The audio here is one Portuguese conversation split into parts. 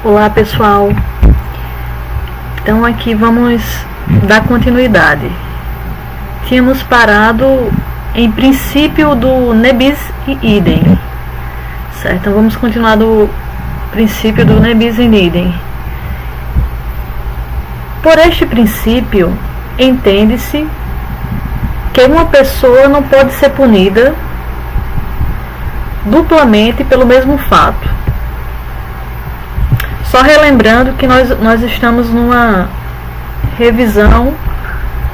Olá pessoal, então aqui vamos dar continuidade. Tínhamos parado em princípio do ne bis in idem, certo? Então vamos continuar do princípio do ne bis in idem. Por este princípio, entende-se que uma pessoa não pode ser punida duplamente pelo mesmo fato. Só relembrando que nós estamos numa revisão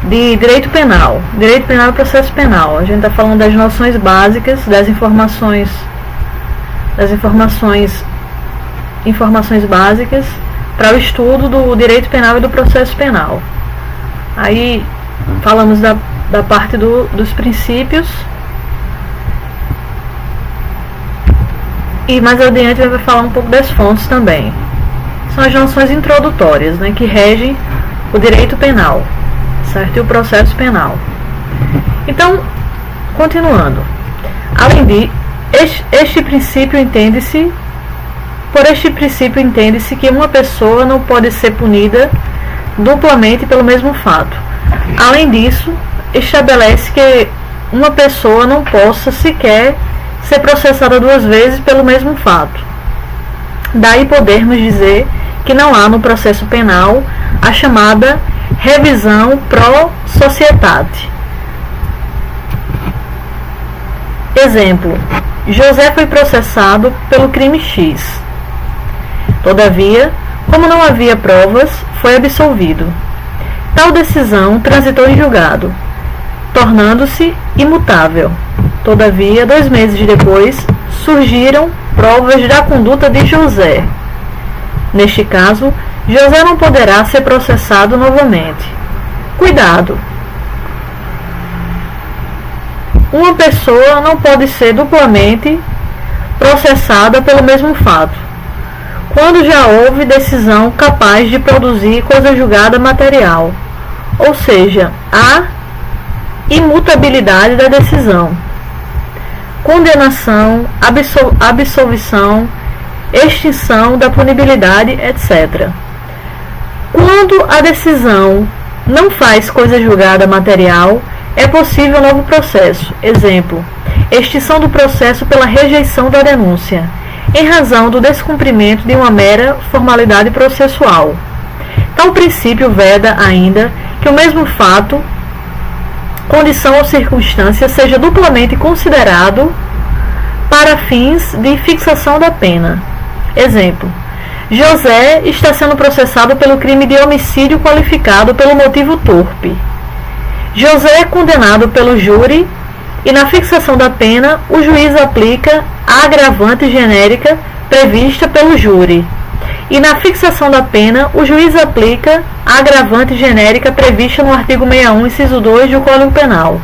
de direito penal e processo penal. A gente está falando das noções básicas, das informações básicas para o estudo do direito penal e do processo penal. Aí falamos da parte dos princípios, e mais adiante vai falar um pouco das fontes também. São as noções introdutórias, né, que regem o direito penal, certo? E o processo penal. Então, continuando. Além de este princípio por este princípio entende-se que uma pessoa não pode ser punida duplamente pelo mesmo fato. Além disso, estabelece que uma pessoa não possa sequer ser processada duas vezes pelo mesmo fato. Daí podermos dizer que não há no processo penal a chamada revisão pro societate. Exemplo: José foi processado pelo crime X. Todavia, como não havia provas, foi absolvido. Tal decisão transitou em julgado, tornando-se imutável. Todavia, 2 meses depois, surgiram provas da conduta de José. Neste caso, José não poderá ser processado novamente. Cuidado! Uma pessoa não pode ser duplamente processada pelo mesmo fato, quando já houve decisão capaz de produzir coisa julgada material, ou seja, a imutabilidade da decisão, condenação, absolvição, extinção da punibilidade, etc. Quando a decisão não faz coisa julgada material, é possível novo processo. Exemplo: extinção do processo pela rejeição da denúncia, em razão do descumprimento de uma mera formalidade processual. Tal princípio veda ainda que o mesmo fato, condição ou circunstância seja duplamente considerado para fins de fixação da pena. Exemplo: José está sendo processado pelo crime de homicídio qualificado pelo motivo torpe. José é condenado pelo júri e na fixação da pena o juiz aplica a agravante genérica prevista pelo júri. E na fixação da pena o juiz aplica a agravante genérica prevista no artigo 61, inciso 2 do Código Penal,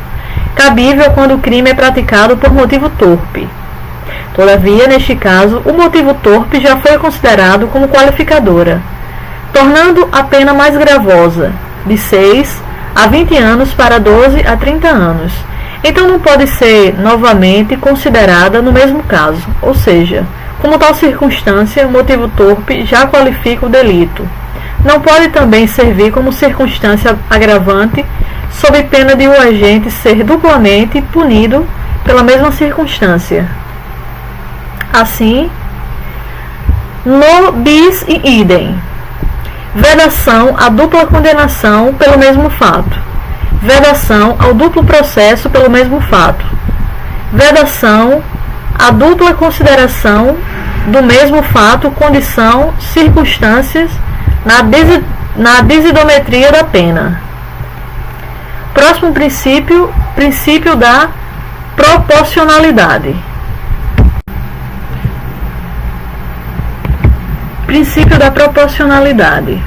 cabível quando o crime é praticado por motivo torpe. Todavia, neste caso, o motivo torpe já foi considerado como qualificadora, tornando a pena mais gravosa, de 6 a 20 anos para 12 a 30 anos. Então não pode ser novamente considerada no mesmo caso, ou seja, como tal circunstância, o motivo torpe já qualifica o delito. Não pode também servir como circunstância agravante, sob pena de o agente ser duplamente punido pela mesma circunstância. Assim, no bis in idem, vedação à dupla condenação pelo mesmo fato, vedação ao duplo processo pelo mesmo fato, vedação à dupla consideração do mesmo fato, condição, circunstâncias, na desidometria da pena. Próximo princípio, princípio da proporcionalidade. Princípio da proporcionalidade.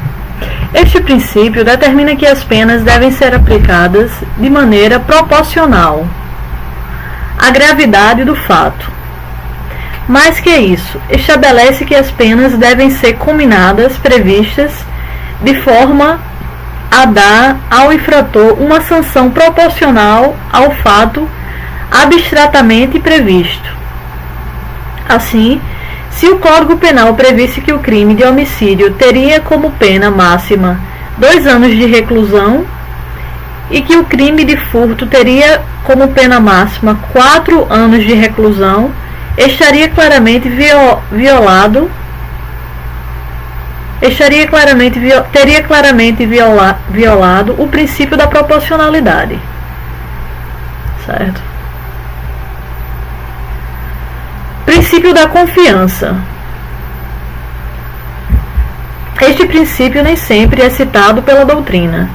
Este princípio determina que as penas devem ser aplicadas de maneira proporcional à gravidade do fato. Mais que isso, estabelece que as penas devem ser combinadas, previstas, de forma a dar ao infrator uma sanção proporcional ao fato abstratamente previsto. Assim, Se o Código Penal previsse que o crime de homicídio teria como pena máxima 2 anos de reclusão e que o crime de furto teria como pena máxima 4 anos de reclusão, teria claramente violado o princípio da proporcionalidade. Certo? Princípio da confiança. Este princípio nem sempre é citado pela doutrina.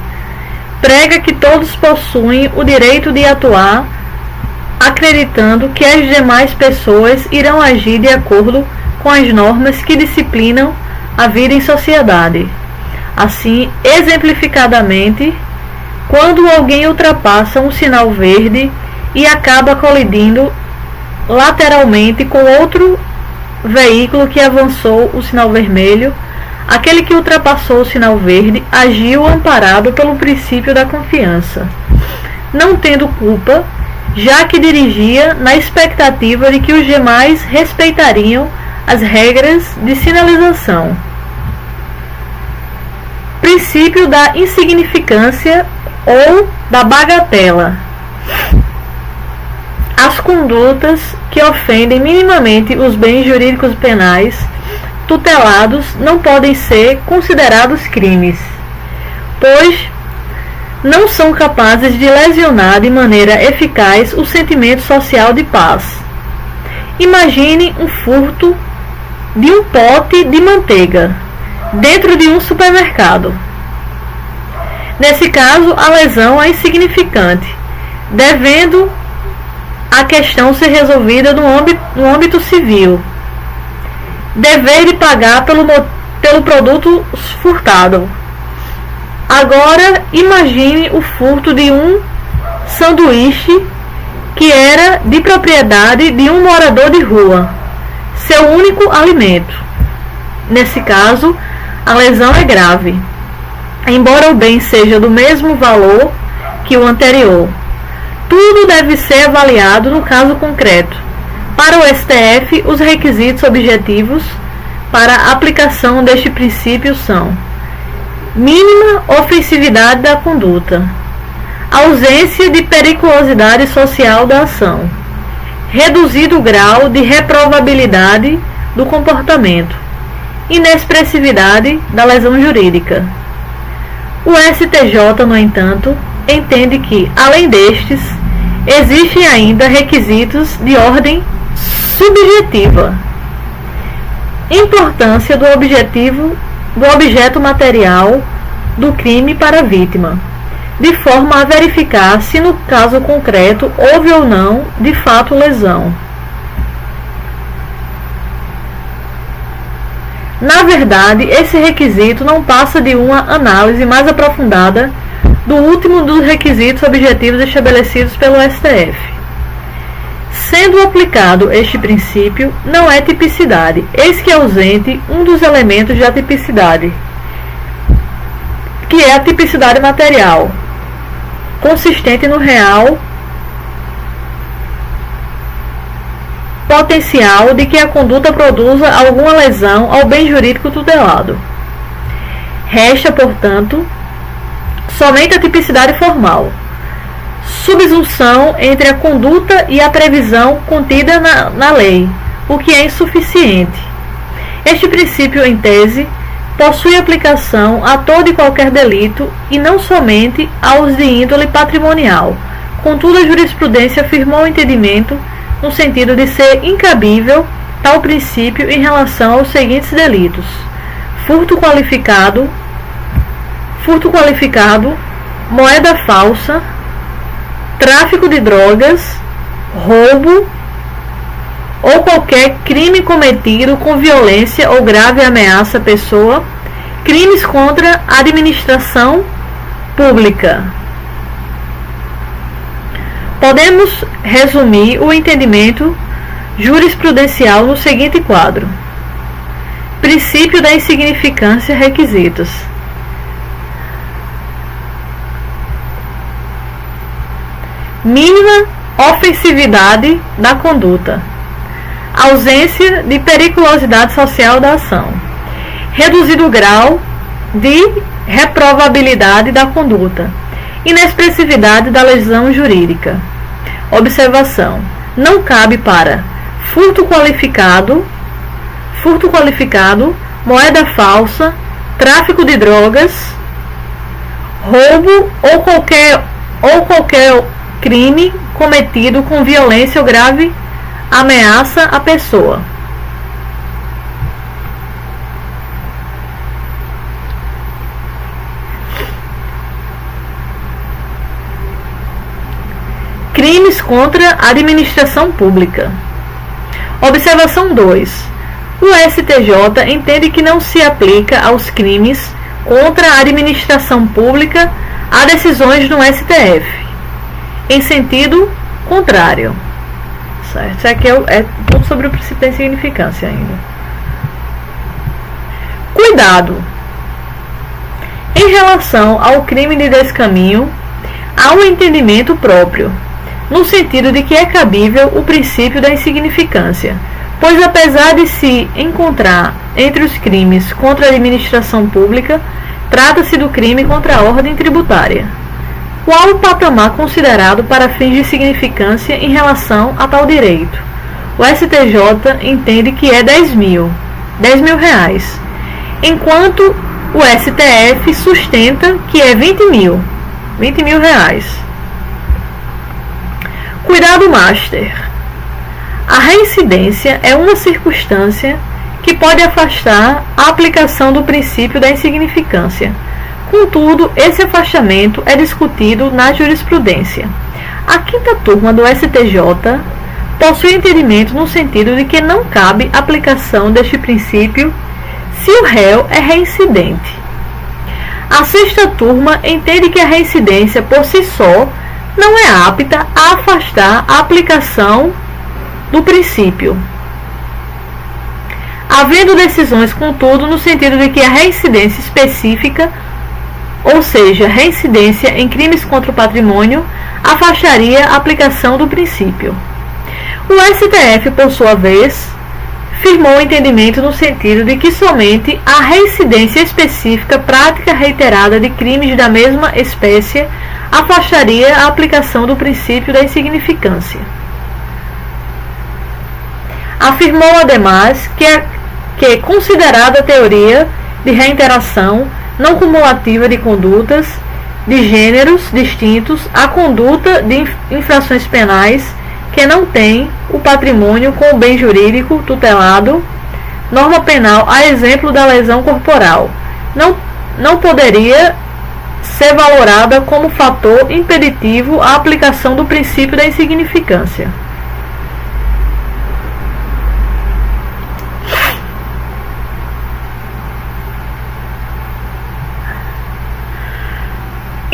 Prega que todos possuem o direito de atuar, acreditando que as demais pessoas irão agir de acordo com as normas que disciplinam a vida em sociedade. Assim, exemplificadamente, quando alguém ultrapassa um sinal verde e acaba colidindo lateralmente com outro veículo que avançou o sinal vermelho, aquele que ultrapassou o sinal verde agiu amparado pelo princípio da confiança, não tendo culpa, já que dirigia na expectativa de que os demais respeitariam as regras de sinalização. Princípio da insignificância ou da bagatela. As condutas que ofendem minimamente os bens jurídicos penais tutelados não podem ser considerados crimes, pois não são capazes de lesionar de maneira eficaz o sentimento social de paz. Imagine um furto de um pote de manteiga dentro de um supermercado. Nesse caso, a lesão é insignificante, devendo a questão ser resolvida no âmbito civil. Dever de pagar pelo produto furtado. Agora, imagine o furto de um sanduíche que era de propriedade de um morador de rua, seu único alimento. Nesse caso, a lesão é grave, embora o bem seja do mesmo valor que o anterior. Tudo deve ser avaliado no caso concreto. Para o STF, os requisitos objetivos para a aplicação deste princípio são: mínima ofensividade da conduta, ausência de periculosidade social da ação, reduzido grau de reprovabilidade do comportamento, inexpressividade da lesão jurídica. O STJ, no entanto, entende que, além destes, existem ainda requisitos de ordem subjetiva. Importância do objeto material do crime para a vítima, de forma a verificar se no caso concreto houve ou não, de fato, lesão. Na verdade, esse requisito não passa de uma análise mais aprofundada do último dos requisitos objetivos estabelecidos pelo STF. Sendo aplicado este princípio, não é tipicidade, eis que é ausente um dos elementos da tipicidade, que é a tipicidade material, consistente no real potencial de que a conduta produza alguma lesão ao bem jurídico tutelado. Resta, portanto, somente a tipicidade formal, subsunção entre a conduta e a previsão contida na lei, o que é insuficiente. Este princípio, em tese, possui aplicação a todo e qualquer delito e não somente aos de índole patrimonial. Contudo, a jurisprudência afirmou o entendimento no sentido de ser incabível tal princípio em relação aos seguintes delitos: furto qualificado, moeda falsa, tráfico de drogas, roubo ou qualquer crime cometido com violência ou grave ameaça à pessoa, crimes contra a administração pública. Podemos resumir o entendimento jurisprudencial no seguinte quadro: princípio da insignificância, requisitos. Mínima ofensividade da conduta. ausência de periculosidade social da ação, reduzido o grau de reprovabilidade da conduta, inexpressividade da lesão jurídica. Observação: não cabe para furto qualificado, moeda falsa, tráfico de drogas, roubo ou qualquer crime cometido com violência ou grave ameaça à pessoa. Crimes contra a administração pública. Observação 2. O STJ entende que não se aplica aos crimes contra a administração pública a decisões do STF, em sentido contrário. Certo? Isso aqui é tudo sobre o princípio da insignificância ainda. Cuidado! Em relação ao crime de descaminho, há um entendimento próprio, no sentido de que é cabível o princípio da insignificância, pois apesar de se encontrar entre os crimes contra a administração pública, trata-se do crime contra a ordem tributária. Qual o patamar considerado para fins de significância em relação a tal direito? O STJ entende que é 10 mil reais, enquanto o STF sustenta que é 20 mil reais. Cuidado master. A reincidência é uma circunstância que pode afastar a aplicação do princípio da insignificância. Contudo, esse afastamento é discutido na jurisprudência. A quinta turma do STJ possui entendimento no sentido de que não cabe aplicação deste princípio se o réu é reincidente. A sexta turma entende que a reincidência por si só não é apta a afastar a aplicação do princípio, havendo decisões, contudo, no sentido de que a reincidência específica, ou seja, reincidência em crimes contra o patrimônio, afastaria a aplicação do princípio. O STF, por sua vez, firmou o entendimento no sentido de que somente a reincidência específica, prática reiterada de crimes da mesma espécie, afastaria a aplicação do princípio da insignificância. Afirmou, ademais, que considerada a teoria de reiteração não cumulativa de condutas de gêneros distintos, a conduta de infrações penais que não tem o patrimônio com o bem jurídico tutelado, norma penal, a exemplo da lesão corporal, não poderia ser valorada como fator impeditivo à aplicação do princípio da insignificância.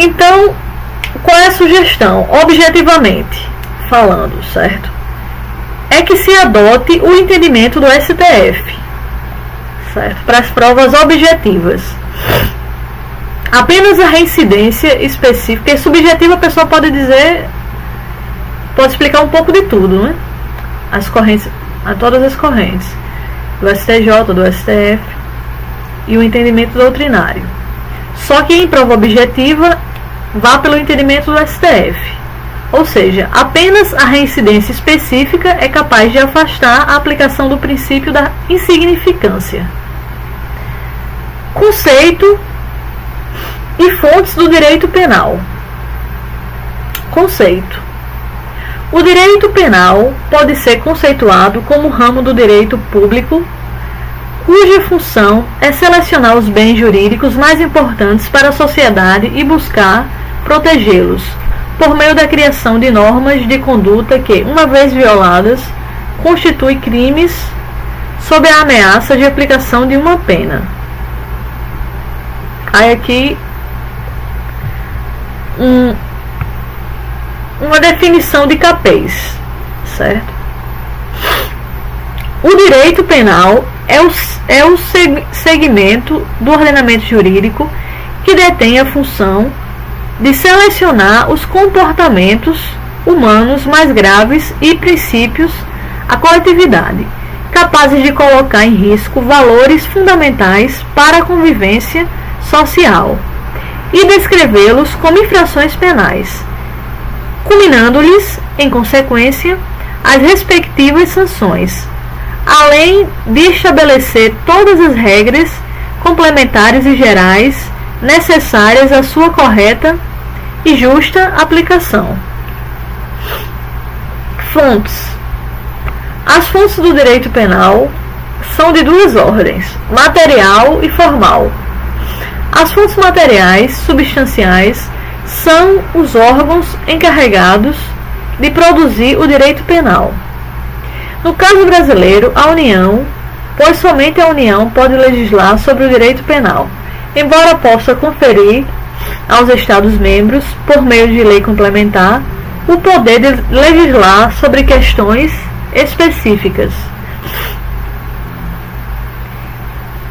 Então, qual é a sugestão? Objetivamente falando, certo? É que se adote o entendimento do STF, certo? Para as provas objetivas. Apenas a reincidência específica, e subjetiva a pessoa pode dizer, pode explicar um pouco de tudo, né? As correntes, a todas as correntes, do STJ, do STF e o entendimento doutrinário. Só que em prova objetiva, vá pelo entendimento do STF. Ou seja, apenas a reincidência específica é capaz de afastar a aplicação do princípio da insignificância. Conceito e fontes do direito penal. Conceito. O direito penal pode ser conceituado como ramo do direito público, cuja função é selecionar os bens jurídicos mais importantes para a sociedade e buscar protegê-los, por meio da criação de normas de conduta que, uma vez violadas, constituem crimes sob a ameaça de aplicação de uma pena. Aí aqui uma definição de capês, certo? O direito penal é o segmento do ordenamento jurídico que detém a função de selecionar os comportamentos humanos mais graves e princípios a coletividade, capazes de colocar em risco valores fundamentais para a convivência social e descrevê-los como infrações penais, culminando-lhes, em consequência, as respectivas sanções, além de estabelecer todas as regras complementares e gerais necessárias à sua correta e justa aplicação. Fontes. As fontes do direito penal são de duas ordens, material e formal. As fontes materiais, substanciais, são os órgãos encarregados de produzir o direito penal. No caso brasileiro, a União, pois somente a União pode legislar sobre o direito penal, embora possa conferir aos Estados-membros, por meio de lei complementar, o poder de legislar sobre questões específicas.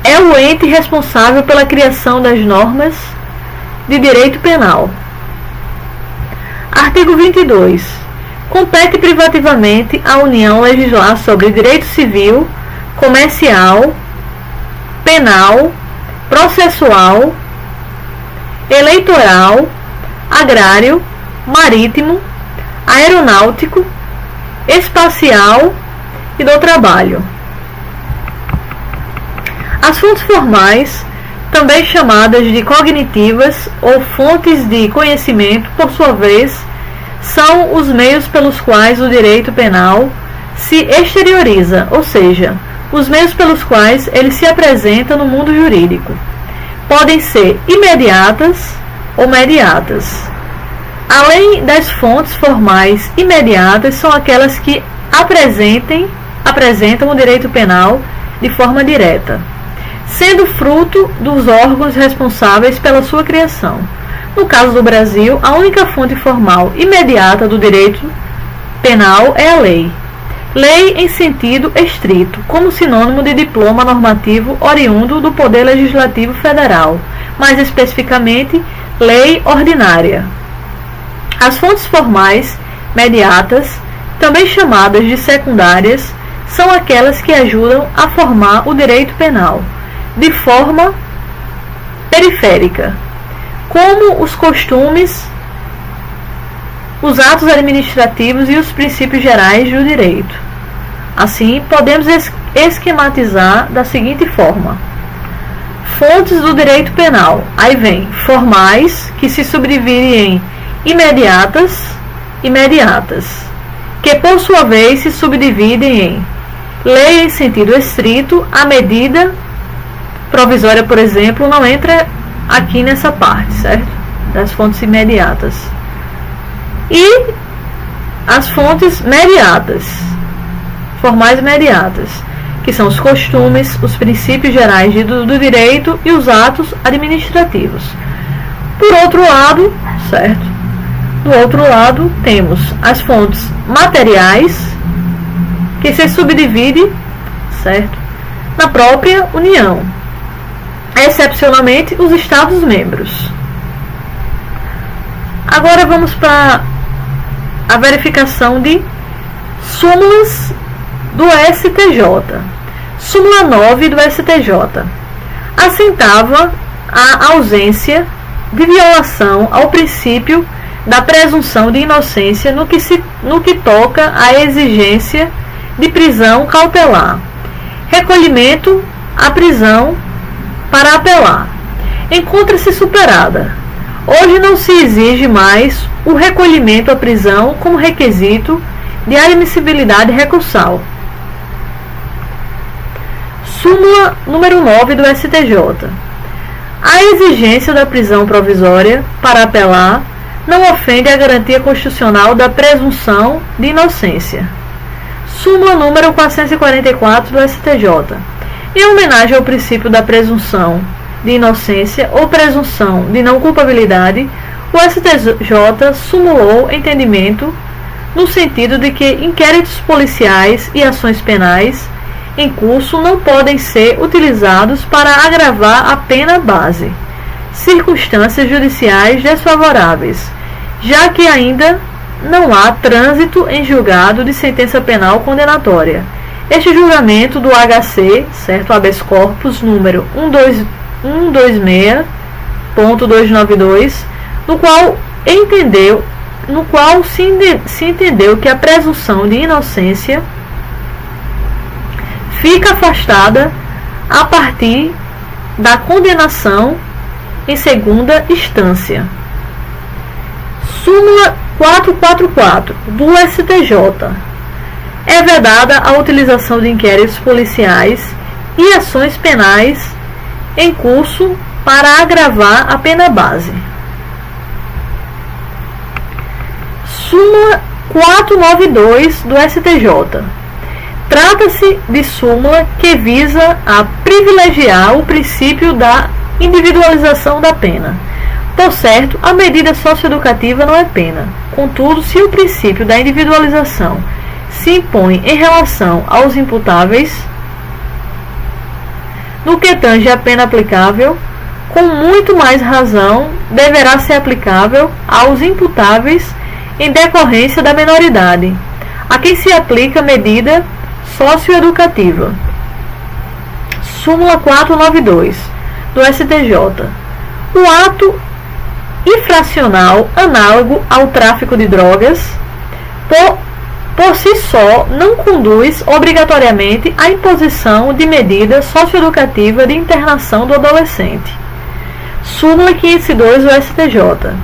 É o ente responsável pela criação das normas de direito penal. Artigo 22. Compete privativamente à União legislar sobre direito civil, comercial, penal, processual, eleitoral, agrário, marítimo, aeronáutico, espacial e do trabalho. As fontes formais, também chamadas de cognitivas ou fontes de conhecimento, por sua vez, são os meios pelos quais o direito penal se exterioriza, ou seja, os meios pelos quais ele se apresenta no mundo jurídico. Podem ser imediatas ou mediatas. Além das fontes formais imediatas, são aquelas que apresentam o direito penal de forma direta, sendo fruto dos órgãos responsáveis pela sua criação. No caso do Brasil, a única fonte formal imediata do direito penal é a lei. Lei em sentido estrito, como sinônimo de diploma normativo oriundo do Poder Legislativo Federal, mais especificamente, lei ordinária. As fontes formais mediatas, também chamadas de secundárias, são aquelas que ajudam a formar o direito penal, de forma periférica, como os costumes, os atos administrativos e os princípios gerais do direito. Assim, podemos esquematizar da seguinte forma: fontes do direito penal. Aí vem formais, que se subdividem em imediatas e mediatas, que por sua vez se subdividem em lei em sentido estrito. A medida provisória, por exemplo, não entra aqui nessa parte, certo? Das fontes imediatas. E as fontes mediatas, formais mediatas, que são os costumes, os princípios gerais do direito e os atos administrativos. Por outro lado, certo? Do outro lado, temos as fontes materiais, que se subdivide, certo? Na própria União, excepcionalmente os Estados-membros. Agora vamos para a verificação de súmulas do STJ. Súmula 9 do STJ assentava a ausência de violação ao princípio da presunção de inocência no que toca à exigência de prisão cautelar, recolhimento à prisão para apelar. Encontra-se superada. Hoje não se exige mais o recolhimento à prisão como requisito de admissibilidade recursal. Súmula número 9 do STJ. A exigência da prisão provisória para apelar não ofende a garantia constitucional da presunção de inocência. Súmula número 444 do STJ. Em homenagem ao princípio da presunção de inocência ou presunção de não culpabilidade, o STJ sumulou entendimento no sentido de que inquéritos policiais e ações penais em curso não podem ser utilizados para agravar a pena base, circunstâncias judiciais desfavoráveis, já que ainda não há trânsito em julgado de sentença penal condenatória. Este julgamento do HC, certo, habeas corpus número 126.292, no qual se entendeu que a presunção de inocência fica afastada a partir da condenação em segunda instância. Súmula 444 do STJ. É vedada a utilização de inquéritos policiais e ações penais em curso para agravar a pena base. Súmula 492 do STJ. Trata-se de súmula que visa a privilegiar o princípio da individualização da pena. Por certo, a medida socioeducativa não é pena. Contudo, se o princípio da individualização se impõe em relação aos imputáveis, no que tange a pena aplicável, com muito mais razão deverá ser aplicável aos imputáveis em decorrência da menoridade, a quem se aplica a medida socioeducativa. Súmula 492 do STJ. O ato infracional análogo ao tráfico de drogas, por si só, não conduz obrigatoriamente à imposição de medida socioeducativa de internação do adolescente. Súmula 502 do STJ.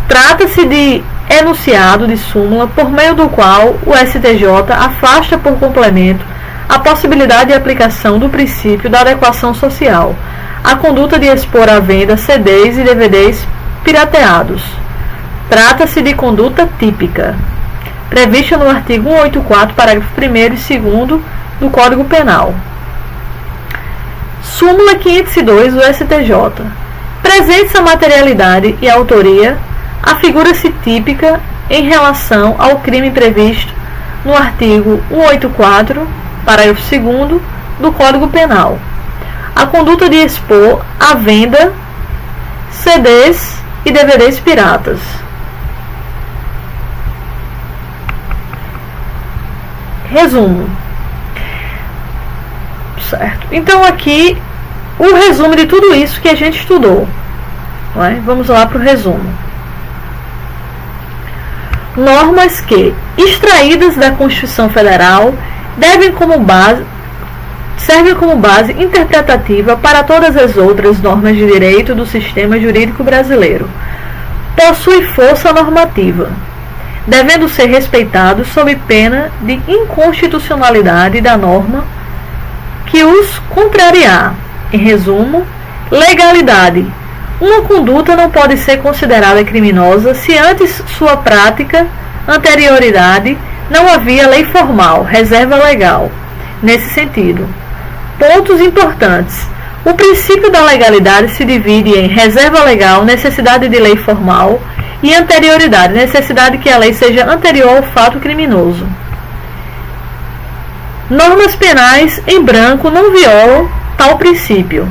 Trata-se de enunciado de súmula por meio do qual o STJ afasta por complemento a possibilidade de aplicação do princípio da adequação social à conduta de expor à venda CDs e DVDs pirateados. Trata-se de conduta típica, prevista no artigo 184, parágrafo 1º e 2º do Código Penal. Súmula 502 do STJ. Presente a materialidade e a autoria, a figura-se típica em relação ao crime previsto no artigo 184, parágrafo 2º do Código Penal. A conduta de expor à venda CDs e DVDs piratas. Resumo. Certo. Então aqui o resumo de tudo isso que a gente estudou. Vamos lá para o resumo. Normas que, extraídas da Constituição Federal, servem como base interpretativa para todas as outras normas de direito do sistema jurídico brasileiro. Possui força normativa, devendo ser respeitados sob pena de inconstitucionalidade da norma que os contrariar. Em resumo, legalidade. Uma conduta não pode ser considerada criminosa se antes sua prática, anterioridade, não havia lei formal, reserva legal. Nesse sentido, pontos importantes. O princípio da legalidade se divide em reserva legal, necessidade de lei formal, e anterioridade, necessidade que a lei seja anterior ao fato criminoso. Normas penais em branco não violam tal princípio.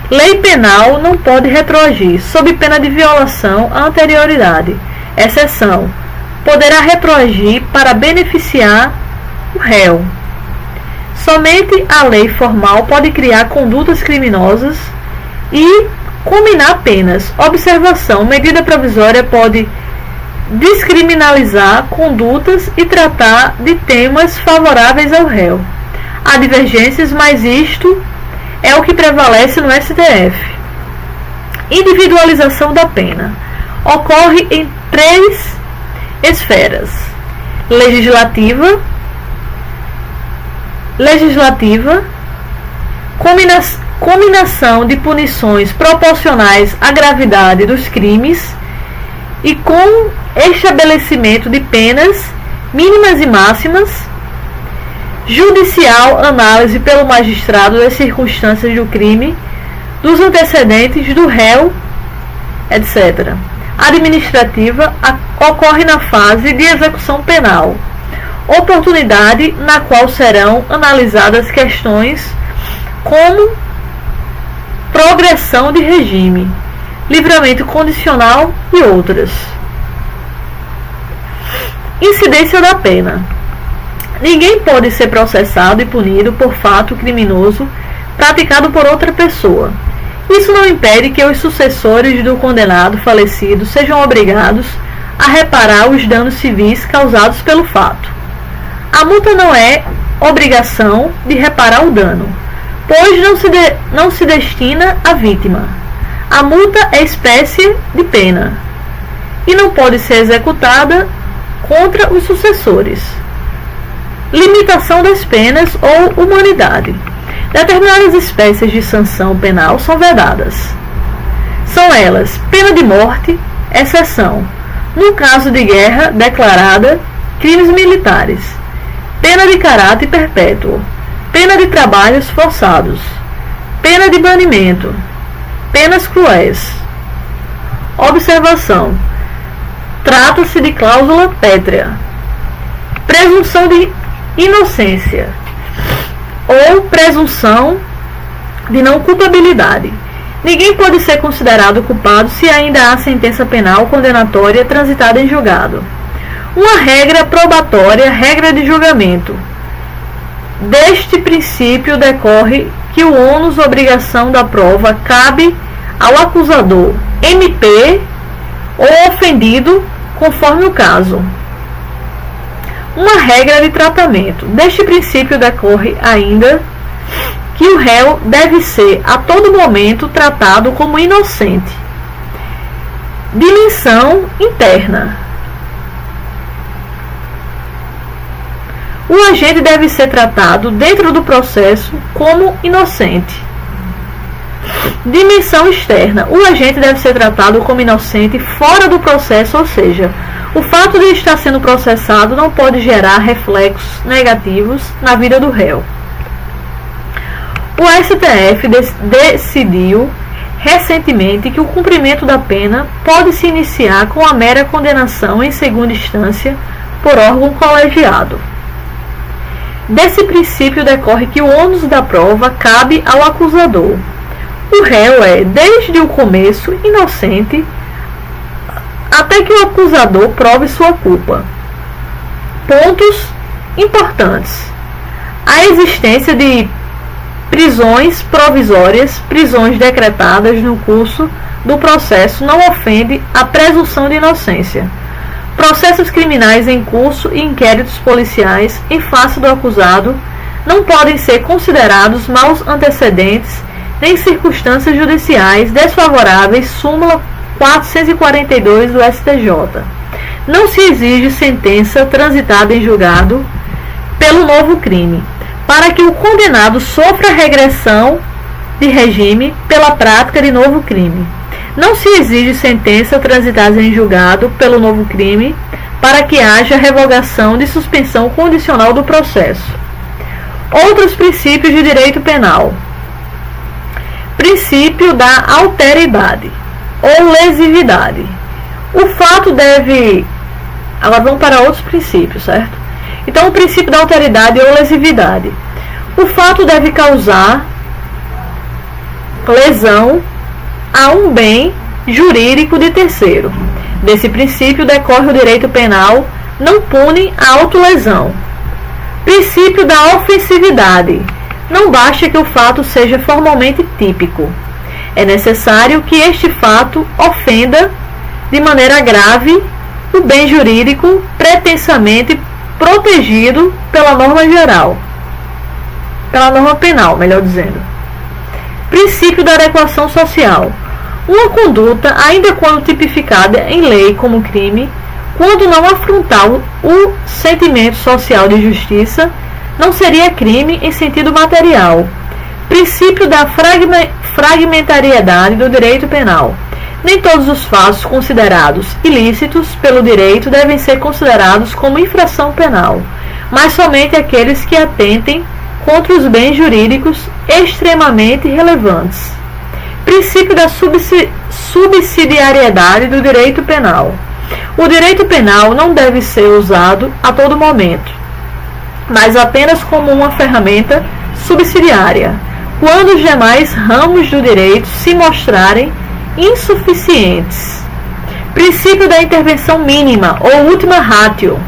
Lei penal não pode retroagir, sob pena de violação à anterioridade. Exceção: poderá retroagir para beneficiar o réu. Somente a lei formal pode criar condutas criminosas e combinar penas. Observação: medida provisória pode descriminalizar condutas e tratar de temas favoráveis ao réu. Há divergências, mas isto é o que prevalece no STF. Individualização da pena ocorre em 3 esferas: legislativa, combinação de punições proporcionais à gravidade dos crimes e com estabelecimento de penas mínimas e máximas, judicial, análise pelo magistrado das circunstâncias do crime, dos antecedentes do réu, etc. Administrativa ocorre na fase de execução penal, oportunidade na qual serão analisadas questões como progressão de regime, livramento condicional e outras. Incidência da pena. Ninguém pode ser processado e punido por fato criminoso praticado por outra pessoa. Isso não impede que os sucessores do condenado falecido sejam obrigados a reparar os danos civis causados pelo fato. A multa não é obrigação de reparar o dano, pois não se destina à vítima. A multa é espécie de pena e não pode ser executada contra os sucessores. Limitação das penas ou humanidade. Determinadas espécies de sanção penal são vedadas. São elas: pena de morte, exceção, no caso de guerra declarada, crimes militares, pena de caráter perpétuo, pena de trabalhos forçados, pena de banimento, penas cruéis. Observação: trata-se de cláusula pétrea. Presunção de inocência ou presunção de não culpabilidade. Ninguém pode ser considerado culpado se ainda há sentença penal condenatória transitada em julgado. Uma regra probatória, regra de julgamento. Deste princípio decorre que o ônus obrigação da prova cabe ao acusador, MP ou ofendido, conforme o caso. Uma regra de tratamento. Deste princípio decorre ainda que o réu deve ser a todo momento tratado como inocente. Dimensão interna. O agente deve ser tratado dentro do processo como inocente. Dimensão externa. O agente deve ser tratado como inocente fora do processo, ou seja, o fato de estar sendo processado não pode gerar reflexos negativos na vida do réu. O STF decidiu recentemente que o cumprimento da pena pode se iniciar com a mera condenação em segunda instância por órgão colegiado. Desse princípio decorre que o ônus da prova cabe ao acusador. O réu é, desde o começo, inocente até que o acusador prove sua culpa. Pontos importantes: a existência de prisões provisórias, prisões decretadas no curso do processo não ofende a presunção de inocência. Processos criminais em curso e inquéritos policiais em face do acusado não podem ser considerados maus antecedentes nem circunstâncias judiciais desfavoráveis. Súmula 442 do STJ. Não se exige sentença transitada em julgado pelo novo crime, para que o condenado sofra regressão de regime pela prática de novo crime. Não se exige sentença transitada em julgado pelo novo crime para que haja revogação de suspensão condicional do processo. Outros princípios de direito penal. Princípio da alteridade ou lesividade. O fato deve... Agora vamos para outros princípios, certo? Então, o princípio da alteridade ou lesividade. O fato deve causar lesão a um bem jurídico de terceiro. Desse princípio decorre o direito penal não pune a autolesão. Princípio da ofensividade. Não basta que o fato seja formalmente típico. É necessário que este fato ofenda de maneira grave o bem jurídico pretensamente protegido pela norma geral. Pela norma penal, melhor dizendo. Princípio da adequação social. Uma conduta, ainda quando tipificada em lei como crime, quando não afrontar o sentimento social de justiça, não seria crime em sentido material. Princípio da fragmentariedade do direito penal. Nem todos os fatos considerados ilícitos pelo direito devem ser considerados como infração penal, mas somente aqueles que atentem contra os bens jurídicos extremamente relevantes. Princípio da subsidiariedade do direito penal. O direito penal não deve ser usado a todo momento, mas apenas como uma ferramenta subsidiária, quando os demais ramos do direito se mostrarem insuficientes. Princípio da intervenção mínima ou ultima ratio.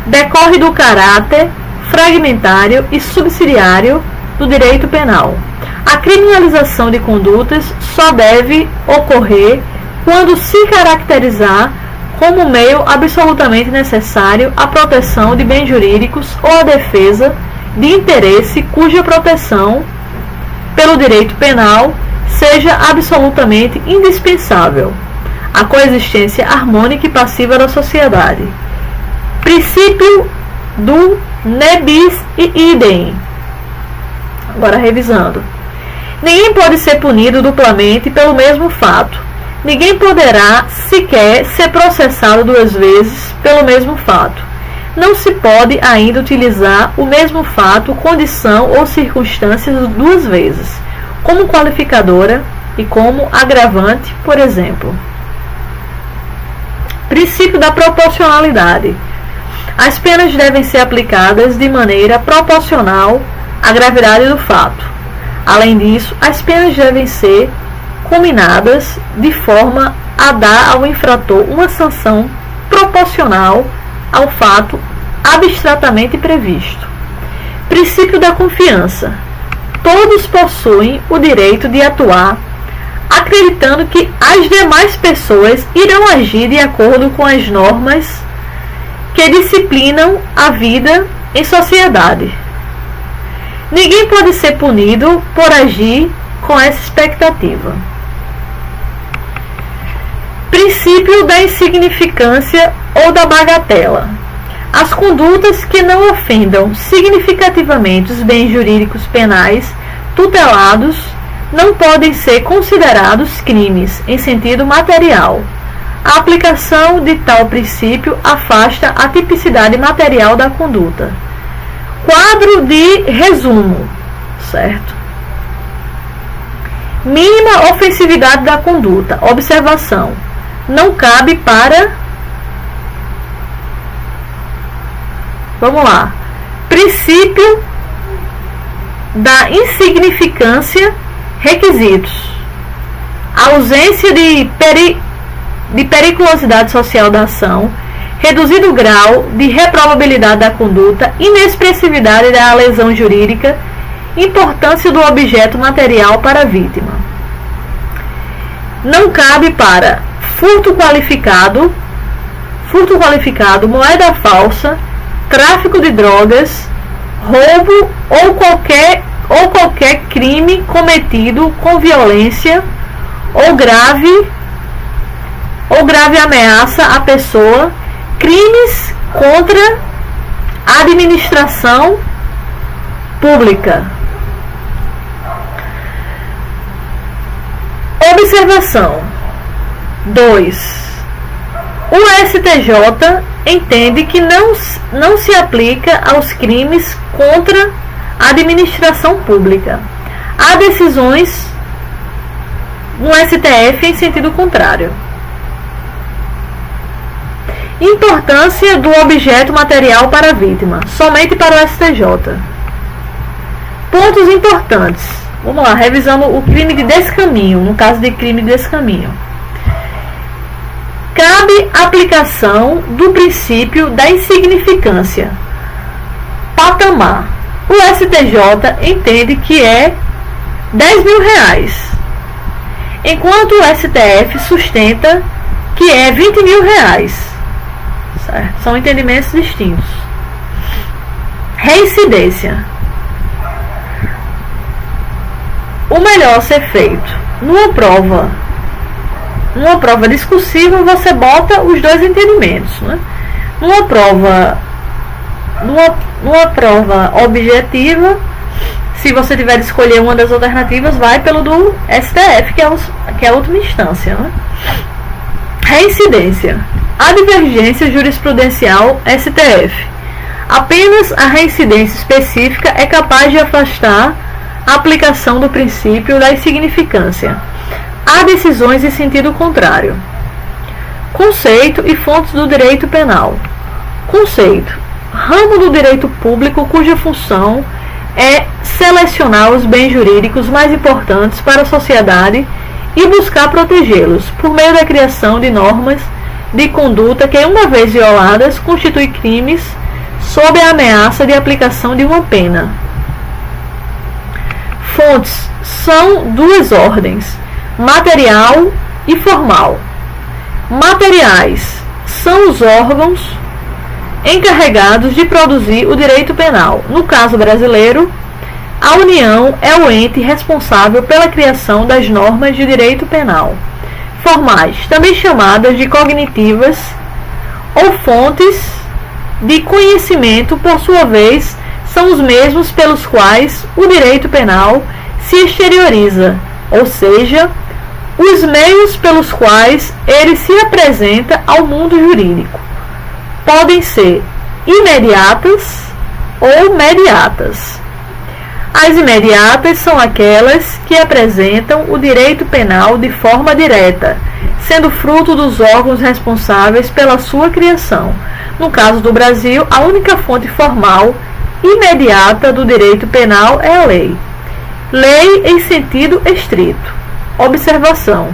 decorre do caráter fragmentário e subsidiário do direito penal. A criminalização de condutas só deve ocorrer quando se caracterizar como meio absolutamente necessário à proteção de bens jurídicos ou à defesa de interesse cuja proteção pelo direito penal seja absolutamente indispensável à coexistência harmônica e passiva da sociedade. Princípio do ne bis idem. Agora revisando. Ninguém pode ser punido duplamente pelo mesmo fato. Ninguém poderá sequer ser processado duas vezes pelo mesmo fato. Não se pode ainda utilizar o mesmo fato, condição ou circunstâncias duas vezes, como qualificadora e como agravante, por exemplo. Princípio da proporcionalidade. As penas devem ser aplicadas de maneira proporcional à gravidade do fato. Além disso, as penas devem ser combinadas de forma a dar ao infrator uma sanção proporcional ao fato abstratamente previsto. Princípio da confiança. Todos possuem o direito de atuar acreditando que as demais pessoas irão agir de acordo com as normas que disciplinam a vida em sociedade. Ninguém pode ser punido por agir com essa expectativa. Princípio da insignificância ou da bagatela. As condutas que não ofendam significativamente os bens jurídicos penais tutelados não podem ser considerados crimes em sentido material. A aplicação de tal princípio afasta a tipicidade material da conduta. Quadro de resumo, certo? Mínima ofensividade da conduta. Observação. Não cabe para... Vamos lá. Princípio da insignificância. Requisitos. Ausência de periculosidade social da ação. Reduzido grau de reprovabilidade da conduta. Inexpressividade da lesão jurídica. Importância do objeto material para a vítima. Não cabe para furto qualificado, moeda falsa, tráfico de drogas, roubo ou qualquer crime cometido com violência ou grave ameaça à pessoa, crimes contra a administração pública. Observação 2. O STJ entende que não se aplica aos crimes contra a administração pública. Há decisões no STF em sentido contrário. Importância do objeto material para a vítima, somente para o STJ. Pontos importantes. Vamos lá, revisando o crime de descaminho, no caso de crime de descaminho. Cabe aplicação do princípio da insignificância. Patamar. O STJ entende que é R$10.000, enquanto o STF sustenta que é R$20.000. Certo? São entendimentos distintos. Reincidência. O melhor a ser feito numa prova discursiva, você bota os dois entendimentos, né? Numa prova objetiva, se você tiver de escolher uma das alternativas, vai pelo do STF, que é a última instância, né? Reincidência. A divergência jurisprudencial STF. Apenas a reincidência específica é capaz de afastar a aplicação do princípio da insignificância. Há decisões em sentido contrário. Conceito e fontes do direito penal. Conceito. Ramo do direito público cuja função é selecionar os bens jurídicos mais importantes para a sociedade e buscar protegê-los por meio da criação de normas de conduta que, uma vez violadas, constituem crimes sob a ameaça de aplicação de uma pena. Fontes são duas ordens: material e formal. Materiais são os órgãos encarregados de produzir o direito penal. No caso brasileiro, a União é o ente responsável pela criação das normas de direito penal. Formais, também chamadas de cognitivas ou fontes de conhecimento, por sua vez, são os mesmos pelos quais o direito penal se exterioriza, ou seja, os meios pelos quais ele se apresenta ao mundo jurídico. Podem ser imediatas ou mediatas. As imediatas são aquelas que apresentam o direito penal de forma direta, sendo fruto dos órgãos responsáveis pela sua criação. No caso do Brasil, a única fonte formal imediata do direito penal é a lei. Lei em sentido estrito. Observação: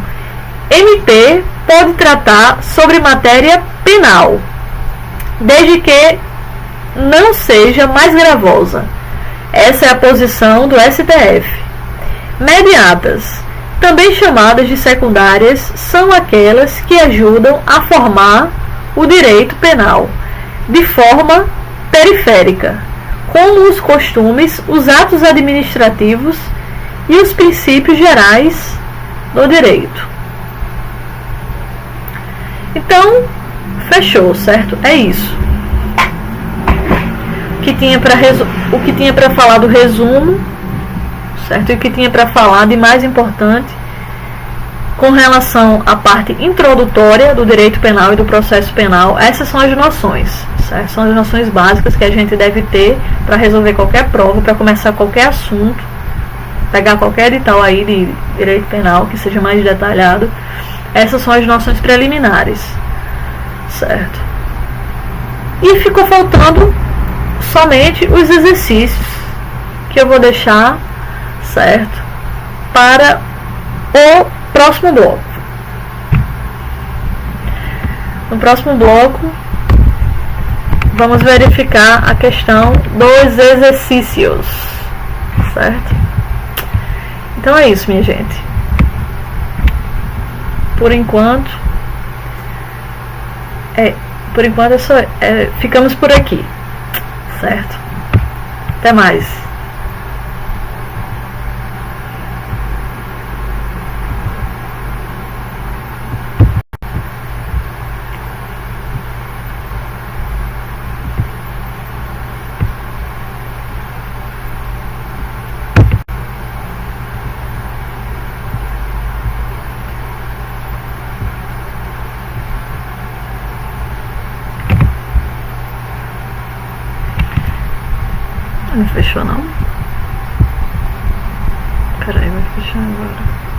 MP pode tratar sobre matéria penal, desde que não seja mais gravosa. Essa é a posição do STF. Mediatas, também chamadas de secundárias, são aquelas que ajudam a formar o direito penal de forma periférica, como os costumes, os atos administrativos e os princípios gerais do direito. Então, fechou, certo? É isso. O que tinha para falar do resumo, certo? E o que tinha para falar de mais importante com relação à parte introdutória do direito penal e do processo penal. Essas são as noções, certo? São as noções básicas que a gente deve ter para resolver qualquer prova, para começar qualquer assunto, pegar qualquer edital aí de direito penal que seja mais detalhado. Essas são as noções preliminares, certo? E ficou faltando somente os exercícios que eu vou deixar, certo, para o próximo bloco. No próximo bloco, vamos verificar a questão dos exercícios, certo? Então é isso, minha gente. Por enquanto, ficamos por aqui, certo? Até mais. Não fechou não? Peraí, vai fechar agora.